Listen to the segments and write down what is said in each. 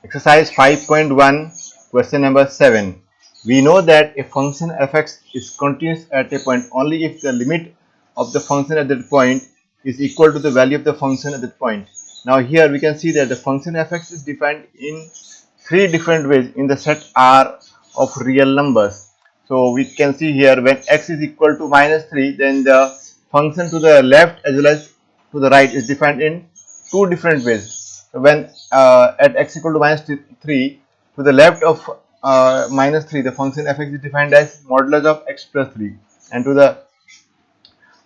Exercise 5.1, question number 7. We know that a function fx is continuous at a point only if the limit of the function at that point is equal to the value of the function at that point. Now here we can see that the function fx is defined in three different ways in the set R of real numbers. So we can see here when x is equal to minus 3, then the function to the left as well as to the right is defined in two different ways. So when at x equal to minus 3, to the left of minus 3, the function fx is defined as modulus of x plus 3, and to the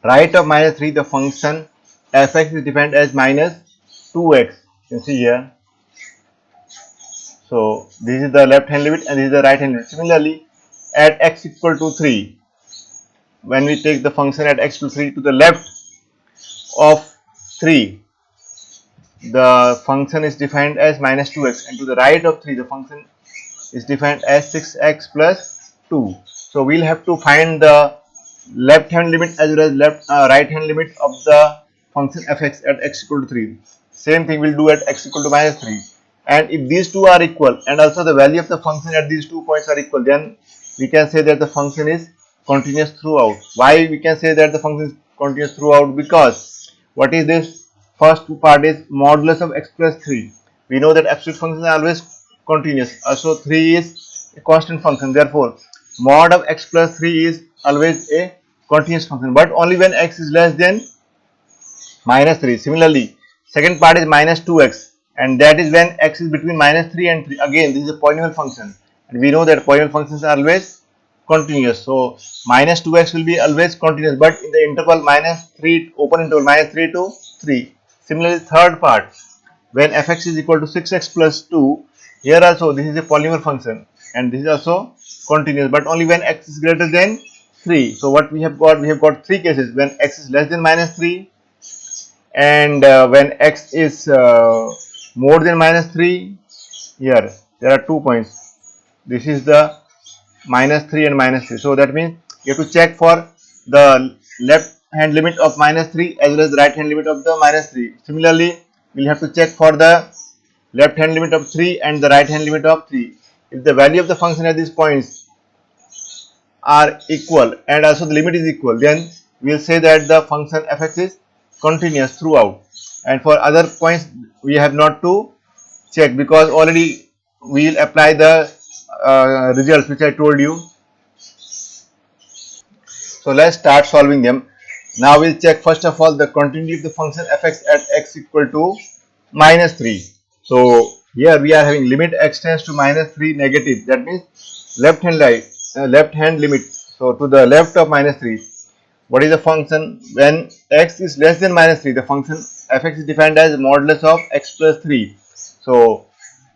right of minus 3, the function fx is defined as minus 2x. You can see here. So this is the left hand limit and this is the right hand limit. Similarly, at x equal to 3, when we take the function at x equal to 3, to the left of 3, the function is defined as minus 2x, and to the right of 3, the function is defined as 6x plus 2. So we'll have to find the left hand limit as well as right hand limit of the function fx at x equal to 3. Same thing we'll do at x equal to minus 3. And if these two are equal and also the value of the function at these 2 points are equal, then we can say that the function is continuous throughout. Why we can say that the function is continuous throughout? Because what is this? First part is modulus of x plus 3. We know that absolute functions are always continuous. Also 3 is a constant function. Therefore, mod of x plus 3 is always a continuous function, but only when x is less than minus 3. Similarly, second part is minus 2x, and that is when x is between minus 3 and 3. Again, this is a polynomial function, and we know that polynomial functions are always continuous. So minus 2x will be always continuous, but in the interval minus 3, open interval minus 3 to 3. Similarly, third part, when fx is equal to 6x plus 2, here also this is a polynomial function, and this is also continuous, but only when x is greater than 3. So what we have got? We have got three cases: when x is less than minus 3, and when x is more than minus 3. Here there are 2 points. This is the minus 3 and minus 3. So that means you have to check for the left hand limit of minus 3 as well as the right hand limit of the minus 3. Similarly, we'll have to check for the left hand limit of 3 and the right hand limit of 3. If the value of the function at these points are equal and also the limit is equal, then we will say that the function fx is continuous throughout. And for other points we have not to check, because already we will apply the results which I told you. So let's start solving them. Now we'll check first of all the continuity of the function fx at x equal to minus 3. So here we are having limit x tends to minus 3 negative. That means left hand limit. So to the left of minus 3. What is the function? When x is less than minus 3, the function fx is defined as modulus of x plus 3. So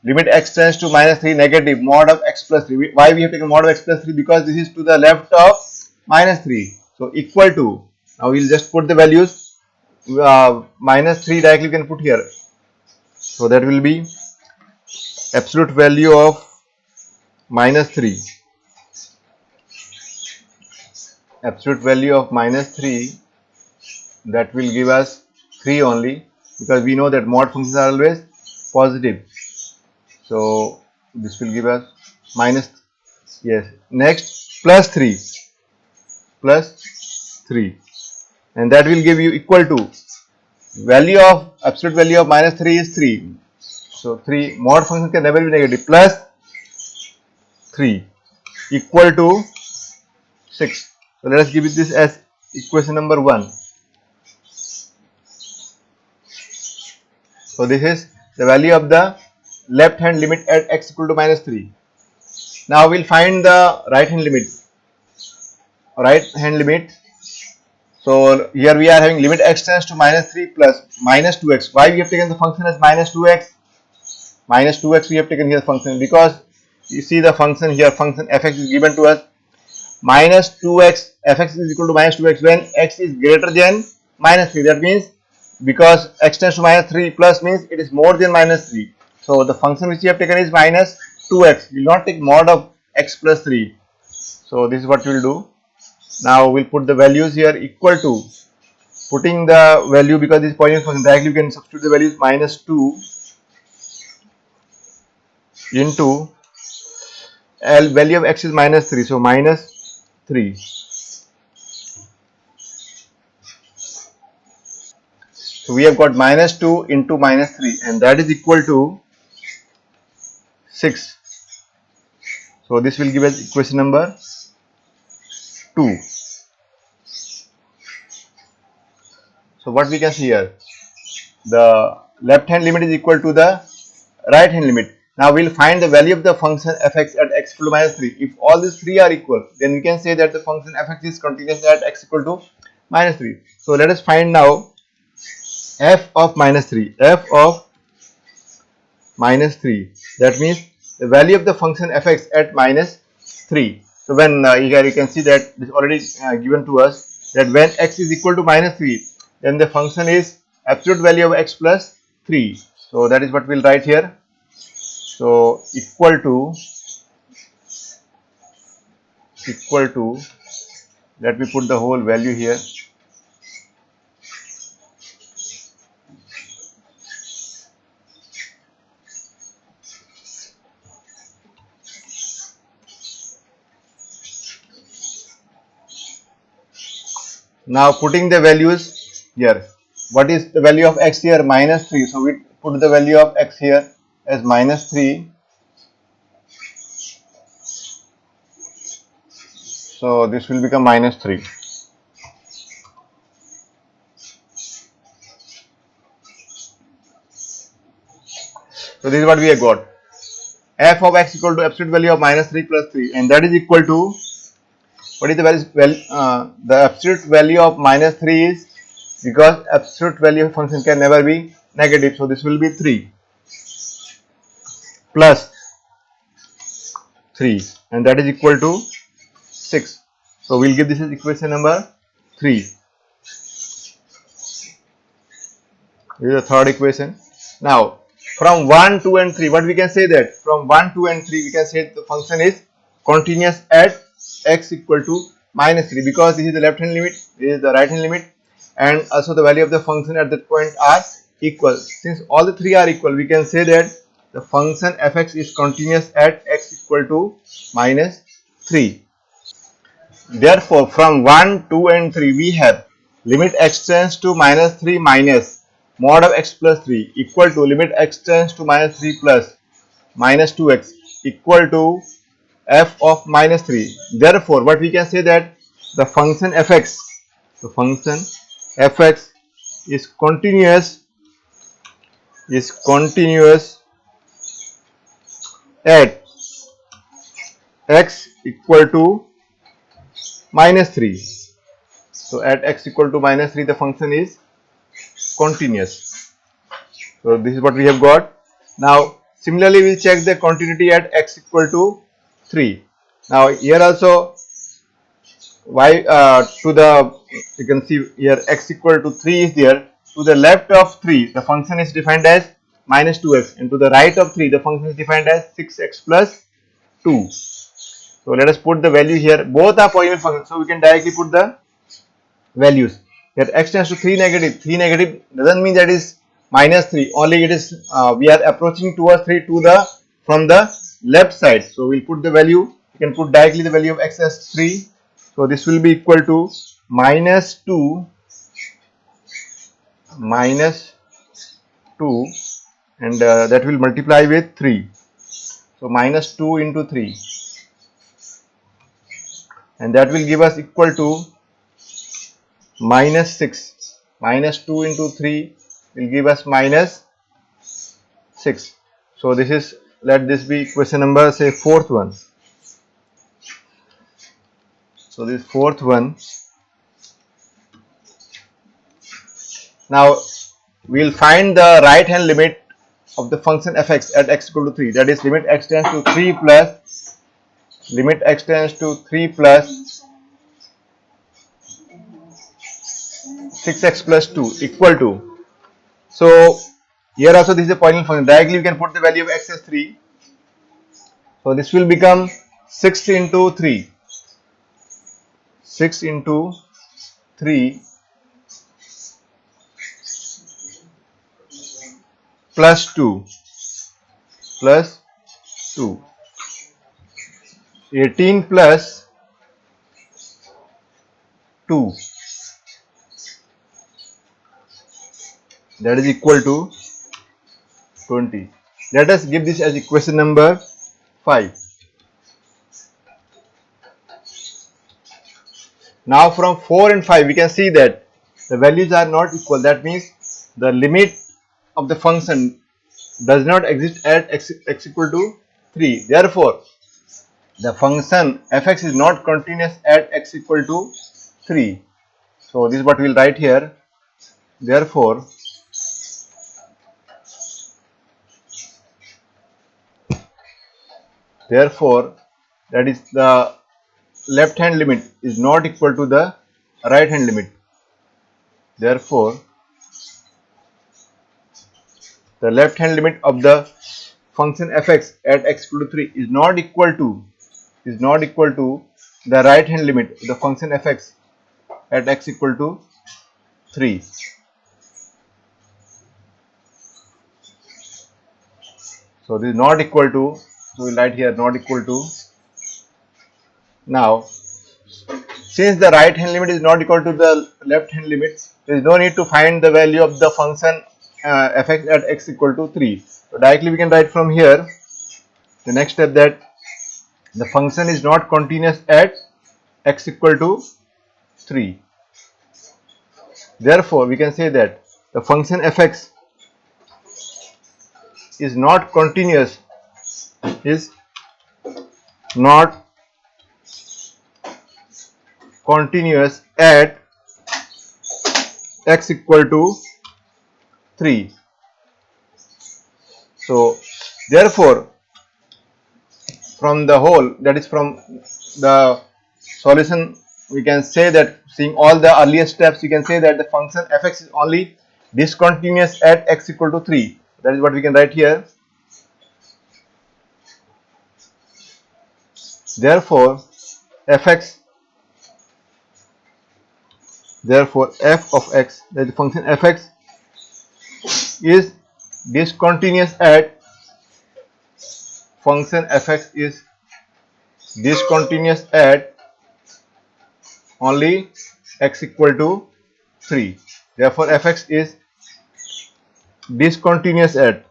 limit x tends to minus 3 negative mod of x plus 3. Why we have taken mod of x plus 3? Because this is to the left of minus 3. So equal to, now we will just put the values, minus 3 directly we can put here. So that will be absolute value of minus 3. Absolute value of minus 3, that will give us 3 only, because we know that mod functions are always positive. So this will give us minus, yes, next plus 3, and that will give you equal to value of absolute value of minus 3 is 3. So 3 mod function can never be negative, plus 3 equal to 6. So let us give it this as equation number 1. So this is the value of the left hand limit at x equal to minus 3. Now we'll find the right hand limit. So here we are having limit x tends to minus 3 plus minus 2x. Why we have taken the function as minus 2x? Minus 2x we have taken here function, because you see the function here, function fx is given to us minus 2x, fx is equal to minus 2x when x is greater than minus 3. That means because x tends to minus 3 plus means it is more than minus 3. So the function which we have taken is minus 2x. We will not take mod of x plus 3. So this is what we will do. Now we'll put the values here equal to, putting the value, because this polynomial function directly we can substitute the values minus 2 into L value of x is minus 3, so minus 3. So we have got minus 2 into minus 3, and that is equal to 6. So this will give us equation number 2. So what we can see here, the left hand limit is equal to the right hand limit. Now we'll find the value of the function fx at x equal to minus 3. If all these three are equal, then we can say that the function fx is continuous at x equal to minus 3. So let us find now f of minus 3. F of minus 3. That means the value of the function fx at minus 3. So when here you can see that this already given to us that when x is equal to minus 3, then the function is absolute value of x plus 3. So that is what we'll write here. So equal to let me put the whole value here. Now putting the values here. What is the value of x here? Minus 3. So we put the value of x here as minus 3. So this will become minus 3. So this is what we have got. F of x equal to absolute value of minus 3 plus 3, and that is equal to, what is the value? The absolute value of minus 3 is, because absolute value of function can never be negative, so this will be 3 plus 3, and that is equal to 6. So we'll give this as equation number 3. This is the third equation. Now from 1, 2 and 3, what we can say that from 1, 2 and 3 we can say the function is continuous at x equal to minus 3, because this is the left hand limit, this is the right hand limit, and also the value of the function at that point are equal. Since all the three are equal, we can say that the function fx is continuous at x equal to minus 3. Therefore, from 1, 2 and 3 we have limit x tends to minus 3 minus mod of x plus 3 equal to limit x tends to minus 3 plus minus 2x equal to f of minus 3. Therefore, what we can say that the function fx is continuous at x equal to minus 3. So at x equal to minus 3 the function is continuous. So this is what we have got. Now similarly we will check the continuity at x equal to 3. Now here also y to the, you can see here x equal to 3 is there. To the left of 3 the function is defined as minus 2x, and to the right of 3 the function is defined as 6x plus 2. So let us put the value here. Both are polynomial functions, so we can directly put the values. That x tends to 3 negative. 3 negative doesn't mean that is minus 3. Only it is we are approaching towards 3 to the from the left side. So we'll put the value. You can put directly the value of x as 3. So this will be equal to minus 2 and that will multiply with 3. So minus 2 into 3, and that will give us equal to minus 6. Minus 2 into 3 will give us minus 6. So this is, let this be equation number, say fourth one. So this fourth one. Now we will find the right hand limit of the function fx at x equal to 3. That is limit x tends to 3 plus 6x plus 2 equal to. So here also this is a polynomial function. Directly we can put the value of x as 3. So this will become 6 into 3. 6 into 3 plus 2 plus 2. 18 plus 2, that is equal to 20. Let us give this as equation number 5. Now from 4 and 5 we can see that the values are not equal. That means the limit of the function does not exist at x equal to 3. Therefore, the function fx is not continuous at x equal to 3. So this is what we will write here. Therefore, that is the left hand limit is not equal to the right hand limit. Therefore, the left hand limit of the function fx at x equal to 3 is not equal to the right hand limit of the function fx at x equal to 3. So this is not equal to, so we will write here not equal to. Now, since the right hand limit is not equal to the left hand limit, there is no need to find the value of the function fx at x equal to 3. So directly we can write from here the next step that the function is not continuous at x equal to 3. Therefore, we can say that the function fx is not continuous at x equal to 3. So therefore, from the whole, that is from the solution, we can say that seeing all the earlier steps, you can say that the function fx is only discontinuous at x equal to 3. That is what we can write here. Therefore, f of x, that is the function fx, is discontinuous at only x equal to 3. Therefore, fx is discontinuous at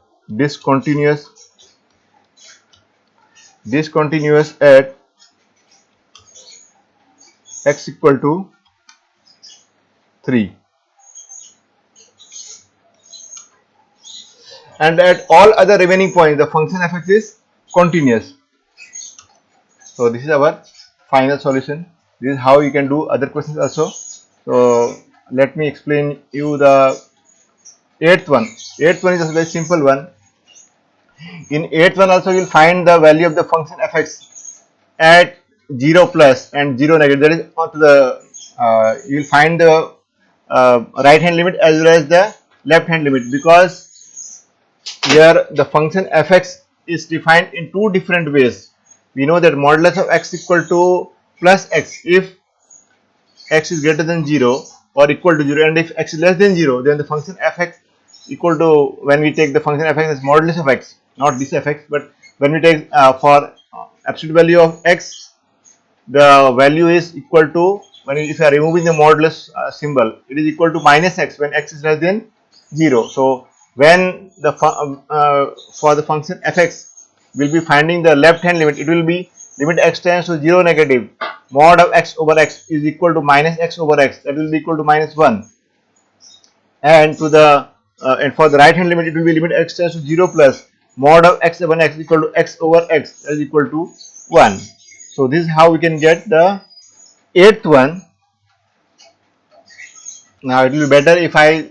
x equal to 3, and at all other remaining points the function fx is continuous. So this is our final solution. This is how you can do other questions also. So let me explain you the eighth one. Eighth one is a very simple one. In eighth one also you will find the value of the function fx at 0 plus and 0 negative. That is to the you will find the right hand limit as well as the left hand limit, because here the function fx is defined in two different ways. We know that modulus of x equal to plus x if x is greater than 0 or equal to 0, and if x is less than 0, then the function fx equal to, when we take the function fx as modulus of x, not this fx, but when we take for absolute value of x, the value is equal to, if you are removing the modulus symbol, it is equal to minus x when x is less than 0. So when the for the function fx will be finding the left hand limit, it will be limit x tends to 0 negative mod of x over x is equal to minus x over x, that will be equal to minus 1, and to the and for the right hand limit it will be limit x tends to 0 plus mod of x over x equal to x over x, that is equal to 1. So this is how we can get the eighth one. Now it will be better if I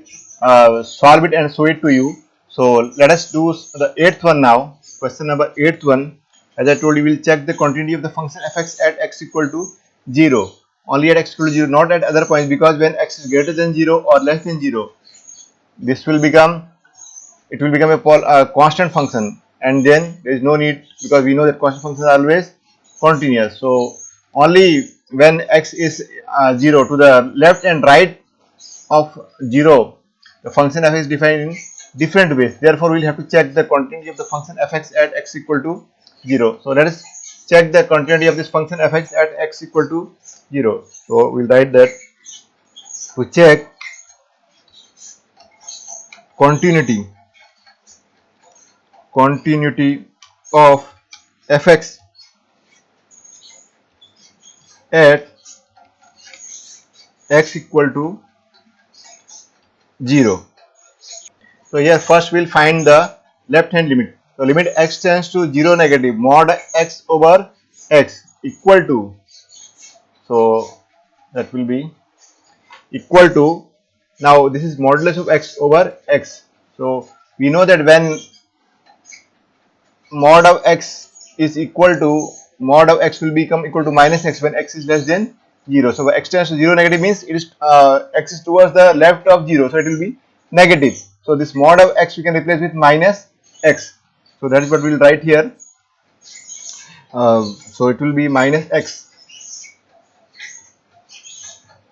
solve it and show it to you. So let us do the eighth one now. Question number eighth one. As I told you, we will check the continuity of the function fx at x equal to 0. Only at x equal to 0, not at other points, because when x is greater than 0 or less than 0, this will become a constant function, and then there is no need, because we know that constant functions are always continuous. So only when x is 0 to the left and right of 0, the function fx is defined in different ways. Therefore, we will have to check the continuity of the function fx at x equal to 0. So let us check the continuity of this function fx at x equal to 0. So we'll write that to check continuity of fx at x equal to 0. So here first we'll find the left hand limit. So limit x tends to 0 negative mod x over x equal to, so that will be equal to, now this is modulus of x over x. So we know that when mod of x is equal to, mod of x will become equal to minus x when x is less than 0. So x tends to 0 negative means it is x is towards the left of 0, so it will be negative. So this mod of x we can replace with minus x. So that is what we will write here. So it will be minus x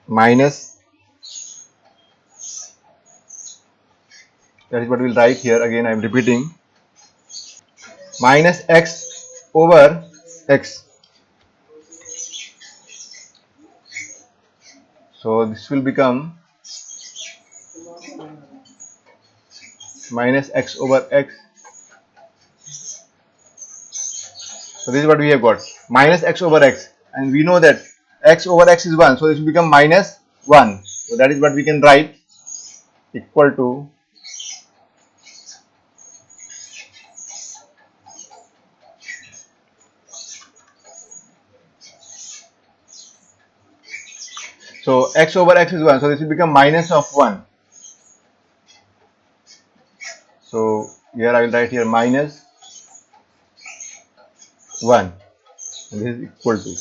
minus, that is what we will write here. Again I am repeating, minus x over x. So this will become minus x over x. So this is what we have got, minus x over x, and we know that x over x is 1, so this will become minus 1. So that is what we can write, equal to so x over x is 1, so this will become minus of 1. So here I will write here minus 1, and this is equal to,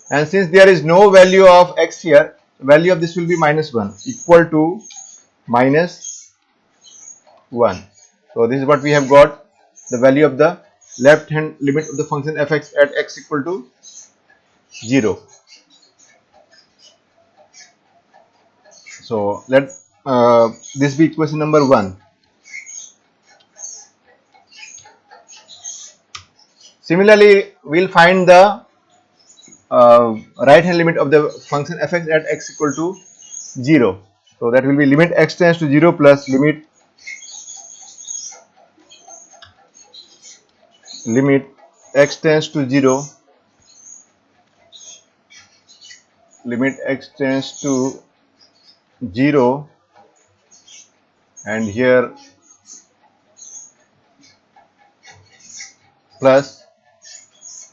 and since there is no value of x here, value of this will be minus 1, equal to minus 1. So this is what we have got, the value of the left hand limit of the function fx at x equal to 0. So let this be equation number 1. Similarly, we'll find the right hand limit of the function fx at x equal to 0. So that will be limit x tends to 0 plus limit x tends to 0, limit x tends to 0, and here plus,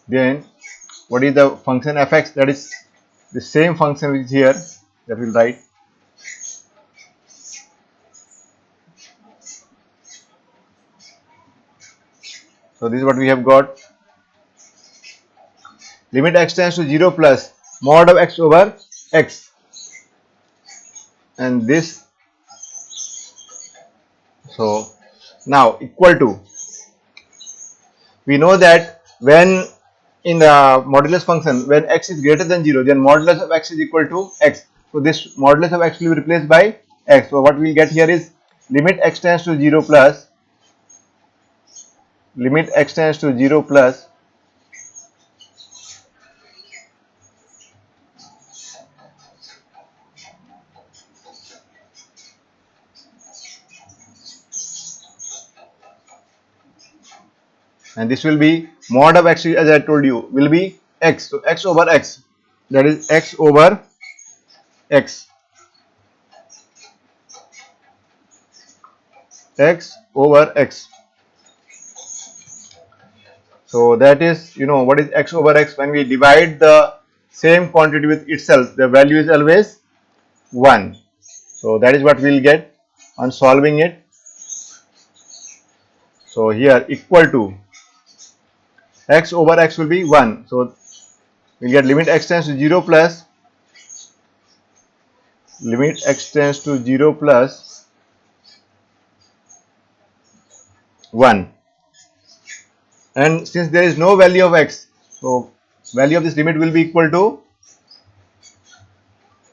then what is the function fx, that is the same function which is here, that will write. So this is what we have got, limit x tends to 0 plus mod of x over x, and this, so now equal to, we know that when in the modulus function, when x is greater than 0, then modulus of x is equal to x. So this modulus of x will be replaced by x. So what we will get here is limit x tends to 0 plus, limit x tends to 0 plus and this will be mod of x, as I told you, will be x. So x over x, that is x over x, x over x. So that is, you know what is x over x, when we divide the same quantity with itself, the value is always 1. So that is what we will get on solving it. So here equal to, x over x will be 1. So we will get limit x tends to 0 plus, limit x tends to 0 plus 1. And since there is no value of x, so value of this limit will be equal to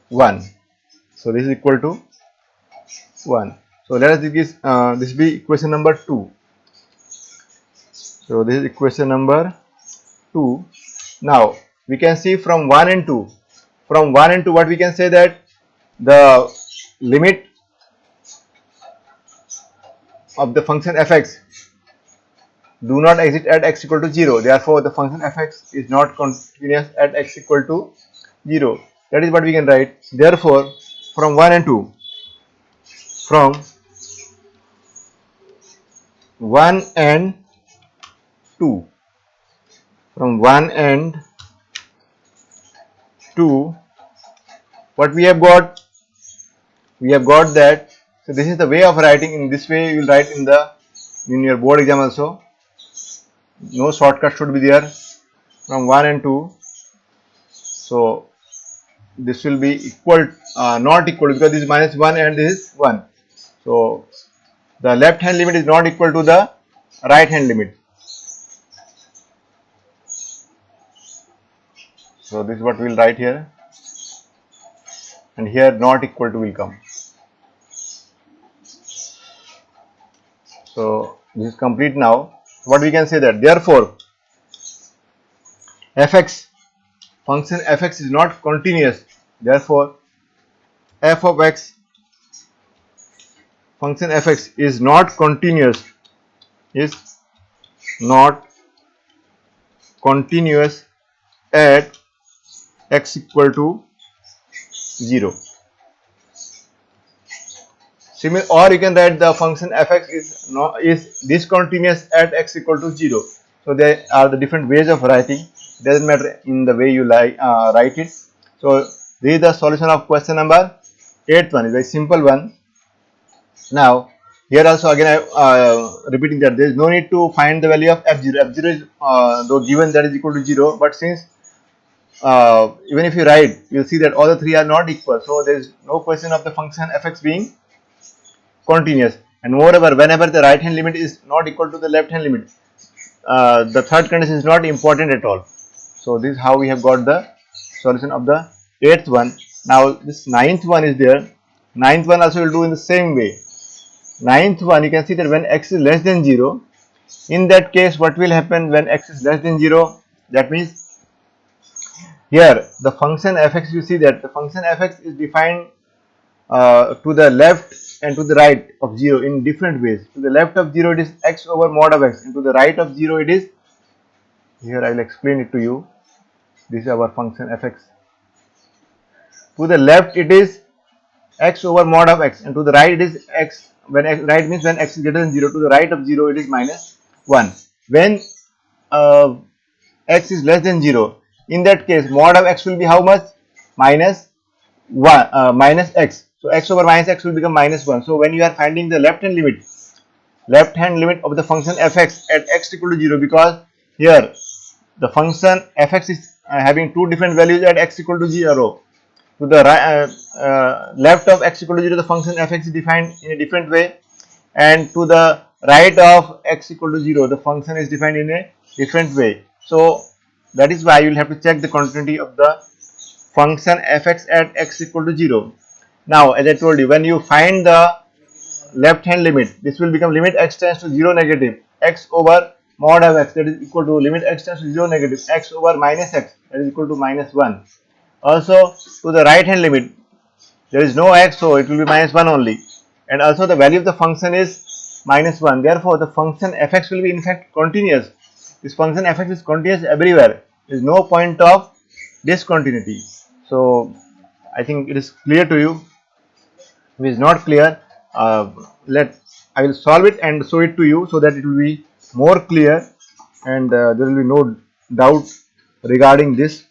1. So this is equal to 1. So let us this be equation number 2. So this is equation number 2. Now we can see from 1 and 2. From 1 and 2 what we can say that the limit of the function fx do not exist at x equal to 0. Therefore the function fx is not continuous at x equal to 0. That is what we can write. Therefore from 1 and 2, from 1 and 2, from 1 and 2, what we have got? We have got that. So this is the way of writing. In this way you will write in your board exam also. No shortcut should be there. From 1 and 2. So this will be equal, not equal, because this is minus 1 and this is 1. So the left hand limit is not equal to the right hand limit. So this is what we will write here, and here not equal to will come. So this is complete now. What we can say that therefore fx, function fx is not continuous. Therefore f of x, function fx is not continuous, is not continuous at x equal to 0. Similar, or you can write the function fx is discontinuous at x equal to 0. So there are the different ways of writing. Doesn't matter in the way you write it. So this is the solution of question number 8th one. Is a very simple one. Now here also again I repeating that there is no need to find the value of f0. F0 is though given that is equal to 0, but since even if you write, you will see that all the three are not equal. So there is no question of the function fx being continuous. And moreover, whenever the right hand limit is not equal to the left hand limit, the third condition is not important at all. So this is how we have got the solution of the 8th one. Now this 9th one is there. 9th one also will do in the same way. 9th one, you can see that when x is less than 0, in that case what will happen when x is less than 0? That means here the function fx, you see that the function fx is defined to the left and to the right of 0 in different ways. To the left of 0 it is x over mod of x, and to the right of 0 it is, here I will explain it to you. This is our function fx. To the left it is x over mod of x, and to the right it is x, when x, right means when x is greater than 0, to the right of 0 it is minus 1. When x is less than 0, in that case mod of x will be how much? Minus 1, minus x. So x over minus x will become minus 1. So when you are finding the left hand limit of the function fx at x equal to 0, because here the function fx is having two different values at x equal to 0. To the left of x equal to 0, the function fx is defined in a different way, and to the right of x equal to 0, the function is defined in a different way. So that is why you will have to check the continuity of the function fx at x equal to 0. Now as I told you, when you find the left hand limit, this will become limit x tends to 0 negative x over mod of x, that is equal to limit x tends to 0 negative x over minus x, that is equal to minus 1. Also to the right hand limit there is no x, so it will be minus 1 only, and also the value of the function is minus 1. Therefore the function fx will be in fact continuous. This function fx is continuous everywhere. There is no point of discontinuity. So I think it is clear to you. If it is not clear, I will solve it and show it to you so that it will be more clear, and there will be no doubt regarding this.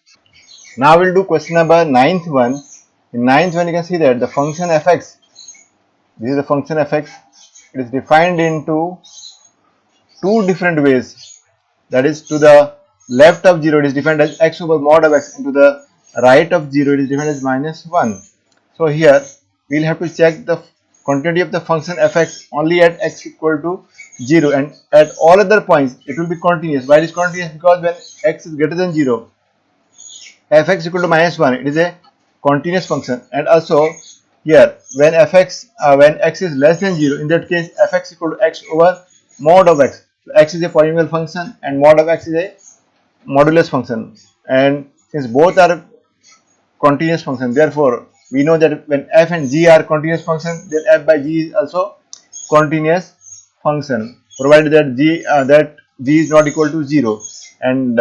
Now we will do question number 9th one. In 9th one you can see that the function fx, this is the function fx, it is defined into two different ways. That is, to the left of 0 it is defined as x over mod of x, and to the right of 0 it is defined as minus 1. So here we will have to check the continuity of the function fx only at x equal to 0, and at all other points it will be continuous. Why it is continuous? Because when x is greater than 0, fx equal to minus 1, it is a continuous function. And also here when when x is less than 0, in that case fx equal to x over mod of x. So x is a polynomial function and mod of x is a modulus function, and since both are continuous function, therefore we know that when f and g are continuous function, then f by g is also continuous function, provided that g is not equal to 0. And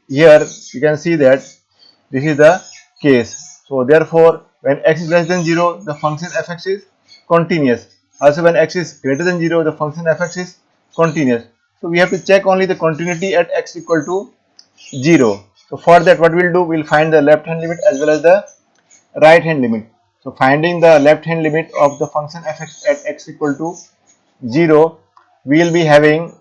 here you can see that this is the case. So therefore when x is less than 0, the function fx is continuous. Also when x is greater than 0, the function fx is continuous. So we have to check only the continuity at x equal to 0. So for that, what we'll do, we'll find the left hand limit as well as the right hand limit. So finding the left hand limit of the function fx at x equal to 0, we will be having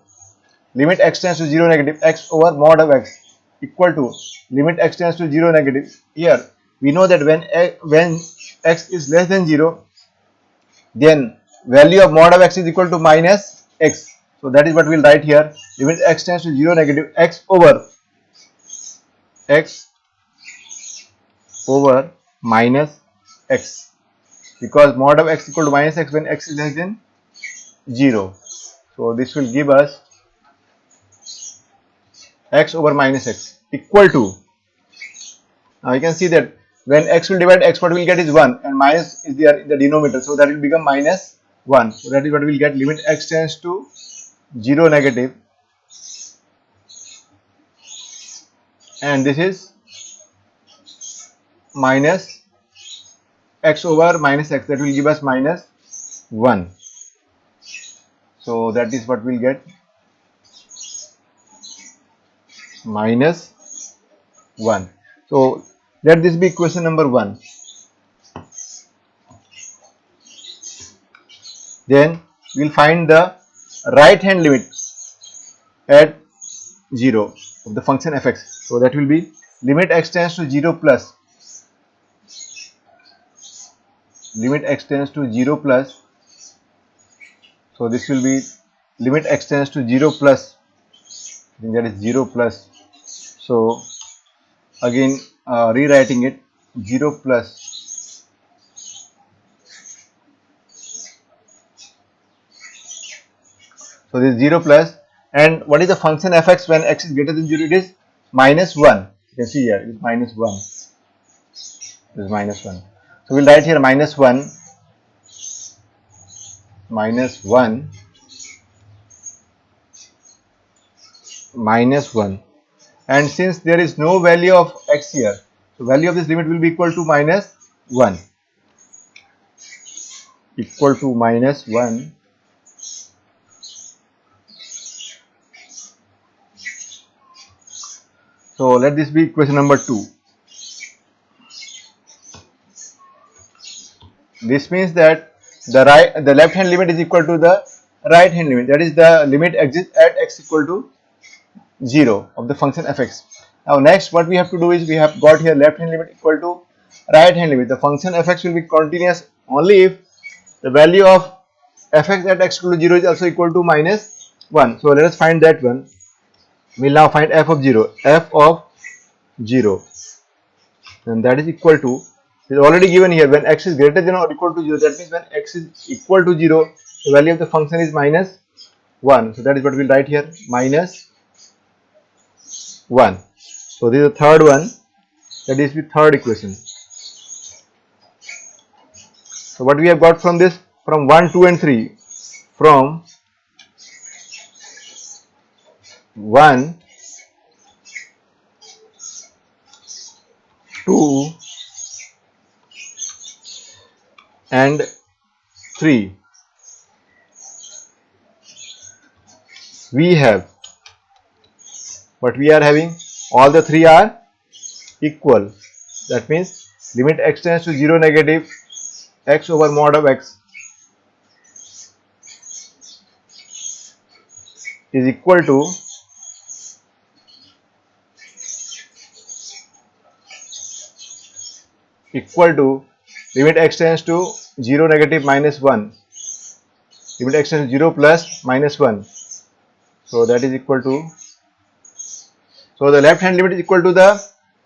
limit x tends to 0 negative x over mod of x equal to limit x tends to 0 negative. Here we know that when x is less than 0, then value of mod of x is equal to minus x. So that is what we'll write here, limit x tends to 0 negative x over minus x, because mod of x equal to minus x when x is less than 0. So this will give us x over minus x equal to, now you can see that when x will divide x, what we will get is 1, and minus is there in the denominator, so that will become minus 1. So that is what we will get, limit x tends to 0 negative, and this is minus x over minus x, that will give us minus 1. So that is what we will get, minus 1. So let this be equation number 1. Then we will find the right hand limit at 0 of the function fx. So that will be limit x tends to 0 plus, limit x tends to 0 plus, so this will be limit x tends to 0 plus, then that is 0 plus. So again rewriting it, 0 plus, so this is 0 plus, and what is the function fx when x is greater than 0? It is minus 1. You can see here it is minus 1. This is minus 1. So we'll write here minus 1, minus 1, minus 1, and since there is no value of x here, so value of this limit will be equal to minus 1, equal to minus 1. So let this be equation number 2. This means that the left hand limit is equal to the right hand limit, that is the limit exists at x equal to 0 of the function fx. Now next what we have to do is, we have got here left hand limit equal to right hand limit. The function fx will be continuous only if the value of fx at x equal to 0 is also equal to minus 1. So let us find that one. We will now find f of 0, and that is equal to, is already given here, when x is greater than or equal to 0, that means when x is equal to 0, the value of the function is minus 1. So that is what we will write here, minus 1. So this is the third one, that is the third equation. So what we have got from this, from 1, 2 and 3, from 1, 2 and 3, we have, what we are having, all the three are equal. That means limit x tends to 0 negative x over mod of x is equal to limit x tends to 0 negative minus 1, limit x tends to 0 plus minus 1. So that is equal to, so the left hand limit is equal to the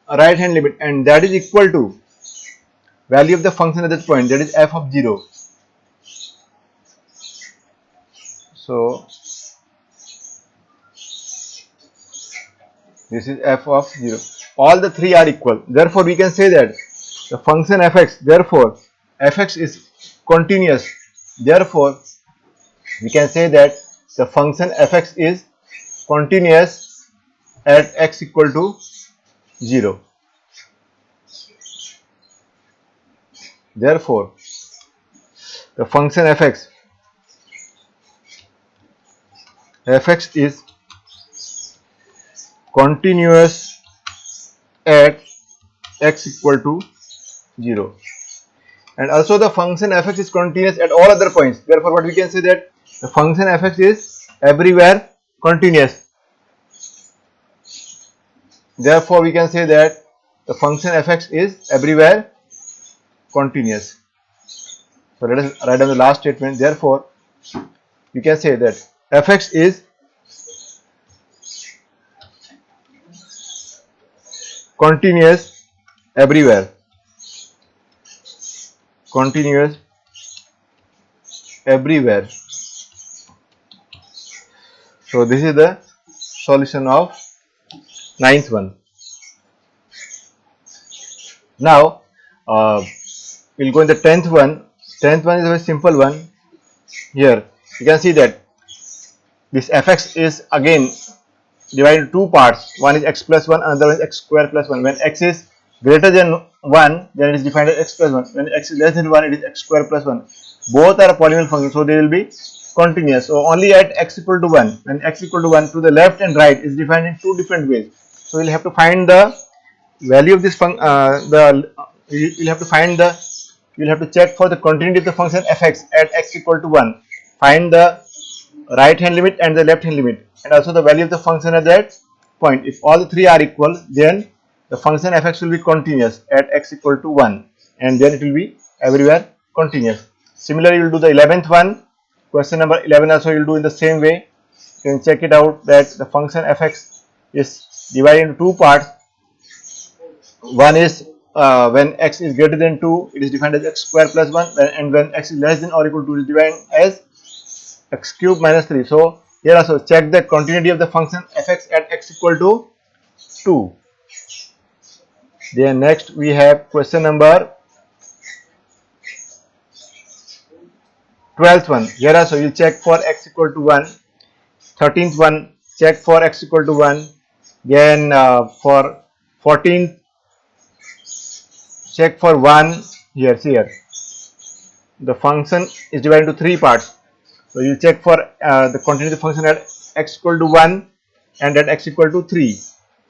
right hand limit, and that is equal to value of the function at that point, that is f of 0. So This is f of 0. All the three are equal. Therefore, we can say that the function fx, therefore, fx is continuous. Therefore, we can say that the function fx is continuous at x equal to 0. Therefore, the function fx is continuous at x equal to 0. And also the function fx is continuous at all other points. Therefore, what we can say that the function fx is everywhere continuous. Therefore, we can say that the function fx is everywhere continuous. So let us write down the last statement. Therefore, you can say that fx is continuous everywhere. Continuous everywhere. So this is the solution of ninth one. Now we'll go in the 10th one. 10th one is a very simple one. Here you can see that this fx is again divided into two parts. One is x plus 1, another one is x square plus 1. When x is greater than 1, then it is defined as x plus 1. When x is less than 1, it is x square plus 1. Both are polynomial functions, so they will be continuous. So only at x equal to 1. When x equal to 1, to the left and right is defined in two different ways. So we'll have to find the value of this function. You'll have to check for the continuity of the function fx at x equal to 1. Find the right hand limit and the left hand limit, and also the value of the function at that point. If all the three are equal, then the function fx will be continuous at x equal to 1, and then it will be everywhere continuous. Similarly, you will do the 11th one. Question number 11 also you will do in the same way. You can check it out that the function fx is divided into two parts. One is when x is greater than 2, it is defined as x square plus 1, and when x is less than or equal to, it is defined as x cube minus 3. So here also check the continuity of the function fx at x equal to 2. Then next we have question number 12th one. Here also you check for x equal to 1. 13th one, check for x equal to 1. Then for 14th, check for 1. Here, see here, the function is divided into three parts. So you check for the continuity function at x equal to 1 and at x equal to 3,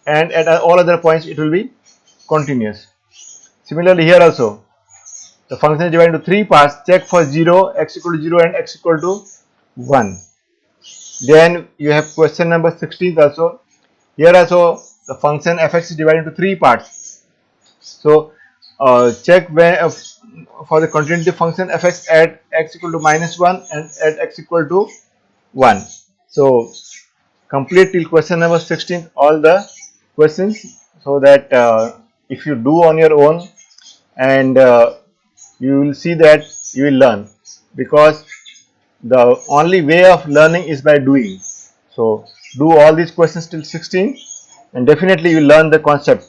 and at all other points it will be continuous. Similarly, here also the function is divided into three parts. Check for 0, x equal to 0 and x equal to 1. Then you have question number 16 also. Here also the function fx is divided into three parts. So check where for the continuity function fx at x equal to minus 1 and at x equal to 1. So complete till question number 16 all the questions, so that if you do on your own, and you will see that you will learn, because the only way of learning is by doing. So do all these questions till 16 and definitely you will learn the concept.